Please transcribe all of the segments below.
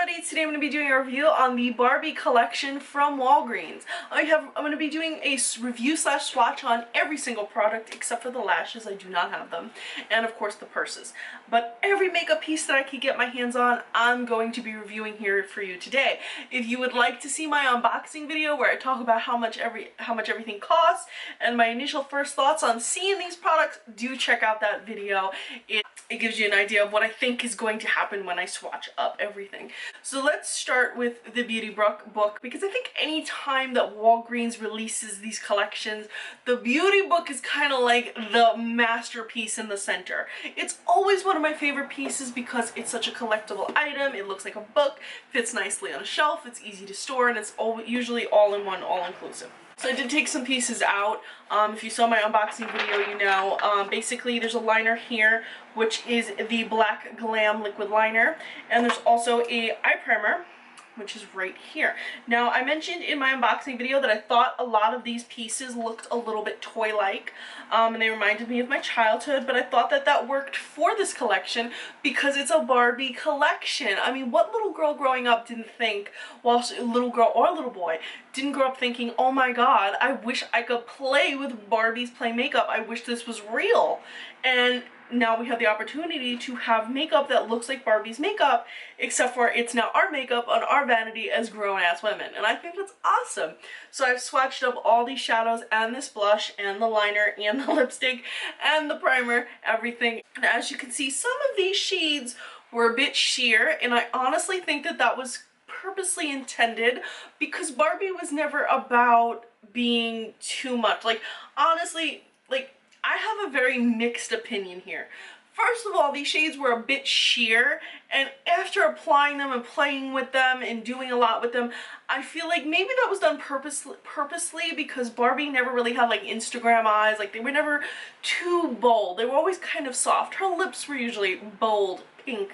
everybody, today I'm going to be doing a review on the Barbie collection from Walgreens. I'm going to be doing a review slash swatch on every single product except for the lashes. I do not have them, and of course the purses. But every makeup piece that I could get my hands on, I'm going to be reviewing here for you today. If you would like to see my unboxing video where I talk about how much everything costs and my initial first thoughts on seeing these products, do check out that video. It gives you an idea of what I think is going to happen when I swatch up everything. So let's start with the beauty book, because I think any time that Walgreens releases these collections, the beauty book is kind of like the masterpiece in the center. It's always one of my favorite pieces because it's such a collectible item. It looks like a book, fits nicely on a shelf, it's easy to store, and it's usually all in one, all inclusive. So I did take some pieces out. If you saw my unboxing video, you know, basically there's a liner here, which is the Black Glam liquid liner, and there's also a eye primer, which is right here. Now, I mentioned in my unboxing video that I thought a lot of these pieces looked a little bit toy-like, and they reminded me of my childhood, but I thought that that worked for this collection because it's a Barbie collection. I mean, what little girl growing up didn't think, well, little girl or little boy, didn't grow up thinking, oh my god, I wish I could play with Barbie's play makeup. I wish this was real. And now we have the opportunity to have makeup that looks like Barbie's makeup, except for it's now our makeup on our vanity as grown-ass women, and I think that's awesome. So I've swatched up all these shadows and this blush and the liner and the lipstick and the primer, everything. And as you can see, some of these shades were a bit sheer, and I honestly think that that was purposely intended because Barbie was never about being too much. Like, honestly, like, I have a very mixed opinion here. First of all, these shades were a bit sheer, and after applying them and playing with them and doing a lot with them, I feel like maybe that was done purposely because Barbie never really had like Instagram eyes. Like, they were never too bold. They were always kind of soft. Her lips were usually bold, pink.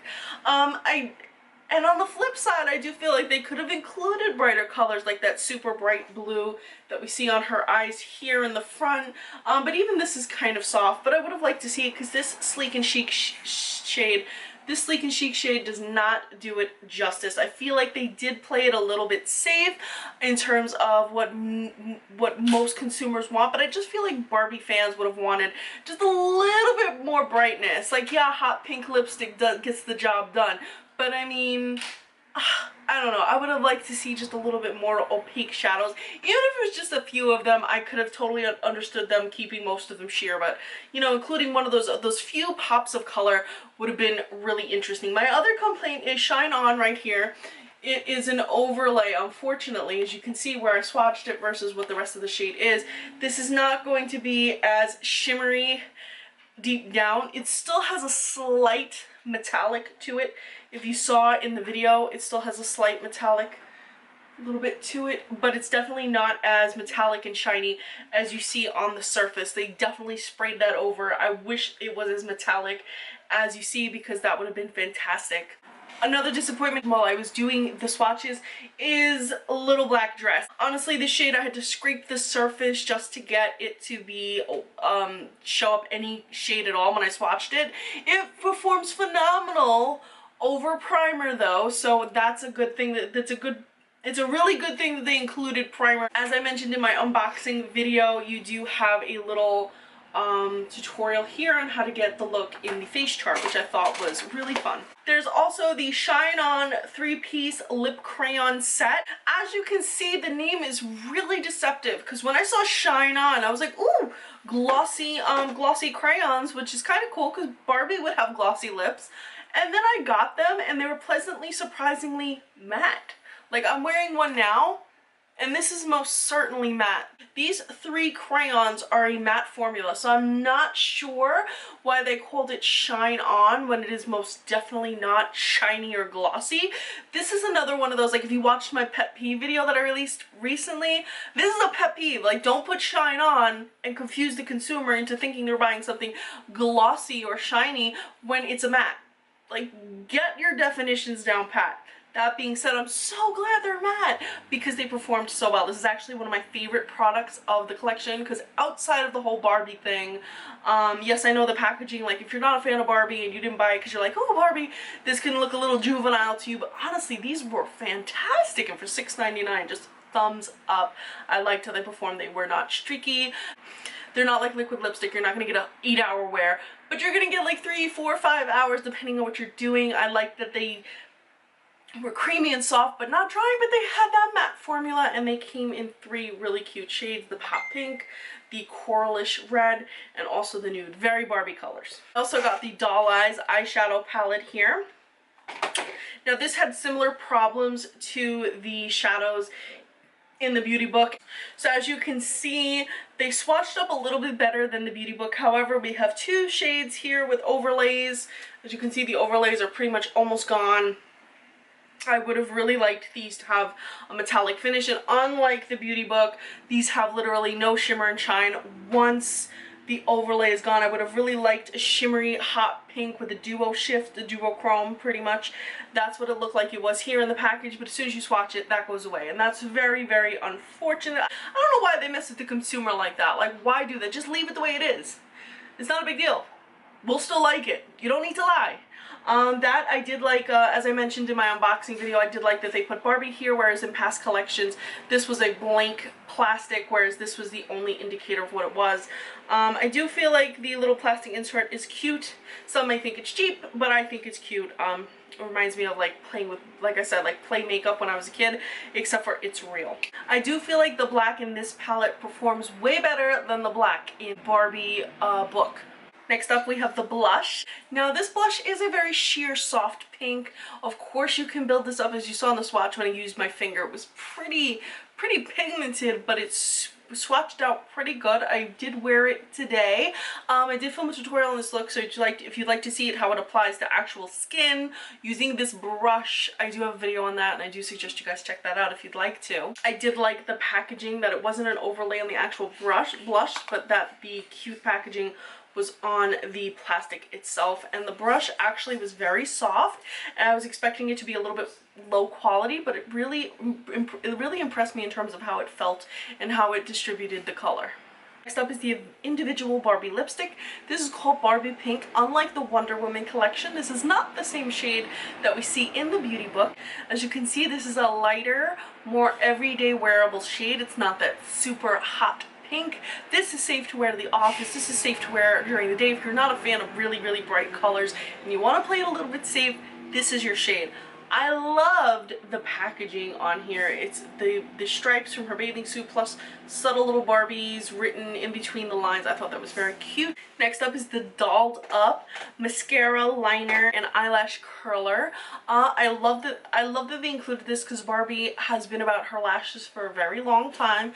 And on the flip side, I do feel like they could have included brighter colors like that super bright blue that we see on her eyes here in the front. But even this is kind of soft, but I would have liked to see it because this sleek and chic shade does not do it justice. I feel like they did play it a little bit safe in terms of what most consumers want, but I just feel like Barbie fans would have wanted just a little bit more brightness. Like, yeah, hot pink lipstick gets the job done. But I mean, I don't know, I would have liked to see just a little bit more opaque shadows. Even if it was just a few of them, I could have totally understood them keeping most of them sheer, but, you know, including one of those few pops of color would have been really interesting. My other complaint is Shine On right here. It is an overlay, unfortunately, as you can see where I swatched it versus what the rest of the shade is. This is not going to be as shimmery deep down. It still has a slight metallic to it. If you saw in the video, it still has a slight metallic little bit to it, but it's definitely not as metallic and shiny as you see on the surface. They definitely sprayed that over. I wish it was as metallic as you see because that would have been fantastic. Another disappointment while I was doing the swatches is a little black dress. Honestly, this shade I had to scrape the surface just to get it to be show up any shade at all when I swatched it. It performs phenomenal over primer though, so that's a good thing. It's a really good thing that they included primer. As I mentioned in my unboxing video, you do have a little tutorial here on how to get the look in the face chart, which I thought was really fun. There's also the Shine On 3-piece lip crayon set. As you can see, the name is really deceptive because when I saw Shine On, I was like, ooh, glossy crayons, which is kind of cool because Barbie would have glossy lips. And then I got them and they were pleasantly, surprisingly matte. Like, I'm wearing one now, and this is most certainly matte. These 3 crayons are a matte formula, so I'm not sure why they called it Shine On when it is most definitely not shiny or glossy. This is another one of those, like, if you watched my pet peeve video that I released recently, this is a pet peeve. Like, don't put Shine On and confuse the consumer into thinking they're buying something glossy or shiny when it's a matte. Like, get your definitions down pat. That being said, I'm so glad they're matte because they performed so well. This is actually one of my favorite products of the collection because outside of the whole Barbie thing, yes, I know the packaging, like if you're not a fan of Barbie and you didn't buy it because you're like, oh, Barbie, this can look a little juvenile to you, but honestly, these were fantastic, and for $6.99, just thumbs up. I liked how they performed. They were not streaky. They're not like liquid lipstick. You're not going to get a 8-hour wear, but you're going to get like 3, 4, 5 hours depending on what you're doing. I like that they were creamy and soft but not drying, but they had that matte formula, and they came in 3 really cute shades: the pop pink, the coralish red, and also the nude. Very Barbie colors. I also got the Doll Eyes eyeshadow palette here. Now this had similar problems to the shadows in the beauty book. So as you can see, they swatched up a little bit better than the beauty book. However, we have 2 shades here with overlays. As you can see, the overlays are pretty much almost gone. I would have really liked these to have a metallic finish, and unlike the beauty book, these have literally no shimmer and shine once the overlay is gone. I would have really liked a shimmery hot pink with a duo shift, a duo chrome pretty much. That's what it looked like it was here in the package, but as soon as you swatch it, that goes away, and that's very, very unfortunate. I don't know why they mess with the consumer like that. Like, why do that? Just leave it the way it is. It's not a big deal. We'll still like it. You don't need to lie. That I did like, as I mentioned in my unboxing video, I did like that they put Barbie here, whereas in past collections this was a blank plastic, whereas this was the only indicator of what it was. I do feel like the little plastic insert is cute. Some may think it's cheap, but I think it's cute. It reminds me of like playing with, like I said, like play makeup when I was a kid, except for it's real. I do feel like the black in this palette performs way better than the black in Barbie book. Next up we have the blush. Now this blush is a very sheer soft pink. Of course you can build this up, as you saw in the swatch when I used my finger. It was pretty pigmented, but it's swatched out pretty good. I did wear it today. I did film a tutorial on this look, so if you'd like to see it, how it applies to actual skin using this brush, I do have a video on that, and I do suggest you guys check that out if you'd like to. I did like the packaging, that it wasn't an overlay on the actual blush, but that the cute packaging was on the plastic itself, and the brush actually was very soft, and I was expecting it to be a little bit low quality, but it really impressed me in terms of how it felt and how it distributed the color. Next up is the individual Barbie lipstick. This is called Barbie Pink. Unlike the Wonder Woman collection, this is not the same shade that we see in the beauty book. As you can see, this is a lighter, more everyday wearable shade. It's not that super hot pink. This is safe to wear to the office. This is safe to wear during the day. If you're not a fan of really bright colors and you want to play it a little bit safe, this is your shade. I loved the packaging on here. It's the stripes from her bathing suit plus subtle little Barbies written in between the lines. I thought that was very cute. Next up is the Dolled Up mascara, liner, and eyelash curler. I love that they included this because Barbie has been about her lashes for a very long time.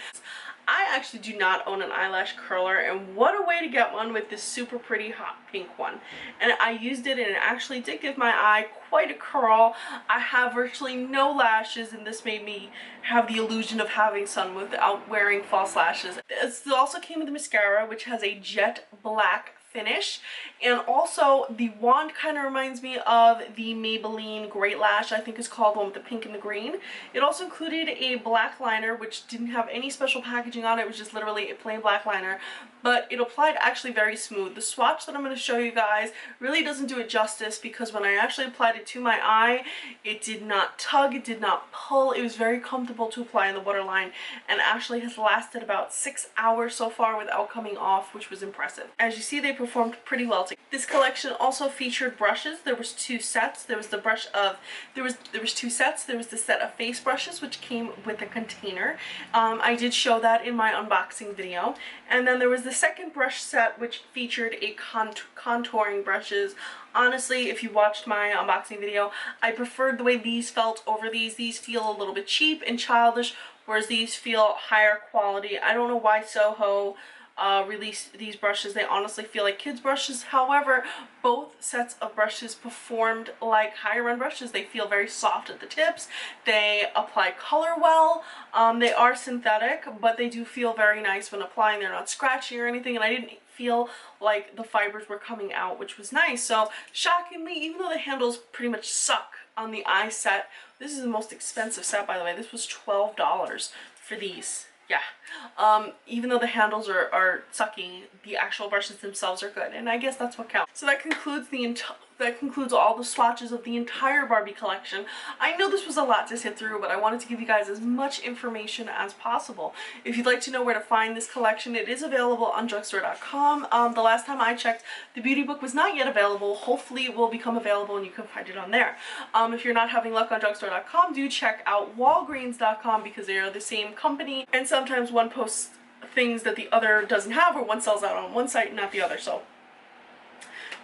I actually do not own an eyelash curler, and what a way to get one with this super pretty hot pink one. And I used it, and it actually did give my eye quite a curl. I have virtually no lashes, and this made me have the illusion of having some without wearing false lashes. It also came with the mascara, which has a jet black finish, and also the wand kind of reminds me of the Maybelline Great Lash, I think is called, the one with the pink and the green. It also included a black liner, which didn't have any special packaging on it. It was just literally a plain black liner, but it applied actually very smooth. The swatch that I'm going to show you guys really doesn't do it justice, because when I actually applied it to my eye, it did not tug, it did not pull. It was very comfortable to apply in the waterline, and actually has lasted about 6 hours so far without coming off, which was impressive. As you see, they performed pretty well together. This collection also featured brushes. There was 2 sets. There was the brush of, there was 2 sets. There was the set of face brushes, which came with a container. I did show that in my unboxing video. And then there was the second brush set, which featured a contouring brushes. Honestly, if you watched my unboxing video, I preferred the way these felt over these. These feel a little bit cheap and childish, whereas these feel higher quality. I don't know why Soho released these brushes. They honestly feel like kids brushes. However, both sets of brushes performed like higher end brushes. They feel very soft at the tips. They apply color well. They are synthetic, but they do feel very nice when applying. They're not scratchy or anything, and I didn't feel like the fibers were coming out, which was nice. So shockingly, even though the handles pretty much suck on the eye set. This is the most expensive set, by the way. This was $12 for these. Yeah. Even though the handles are sucking, the actual brushes themselves are good, and I guess that's what counts. So that concludes all the swatches of the entire Barbie collection. I know this was a lot to sit through, but I wanted to give you guys as much information as possible. If you'd like to know where to find this collection, it is available on drugstore.com. The last time I checked, the beauty book was not yet available. Hopefully it will become available and you can find it on there. If you're not having luck on drugstore.com, do check out Walgreens.com because they are the same company, and sometimes one posts things that the other doesn't have, or one sells out on one site and not the other. So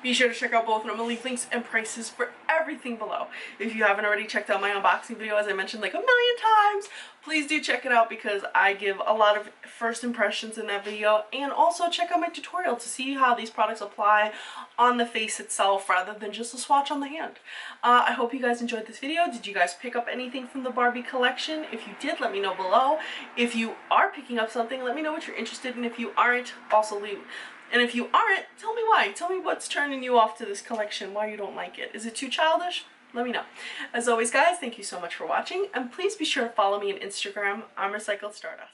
be sure to check out both, and I'm going to leave links and prices for everything below. If you haven't already checked out my unboxing video, as I mentioned like a million times, please do check it out because I give a lot of first impressions in that video. And also check out my tutorial to see how these products apply on the face itself rather than just a swatch on the hand. I hope you guys enjoyed this video. Did you guys pick up anything from the Barbie collection? If you did, let me know below. If you are picking up something, let me know what you're interested in. If you aren't, also leave. And if you aren't, tell me why. Tell me what's turning you off to this collection, why you don't like it. Is it too childish? Let me know. As always, guys, thank you so much for watching, and please be sure to follow me on Instagram. I'm Recycled Stardust.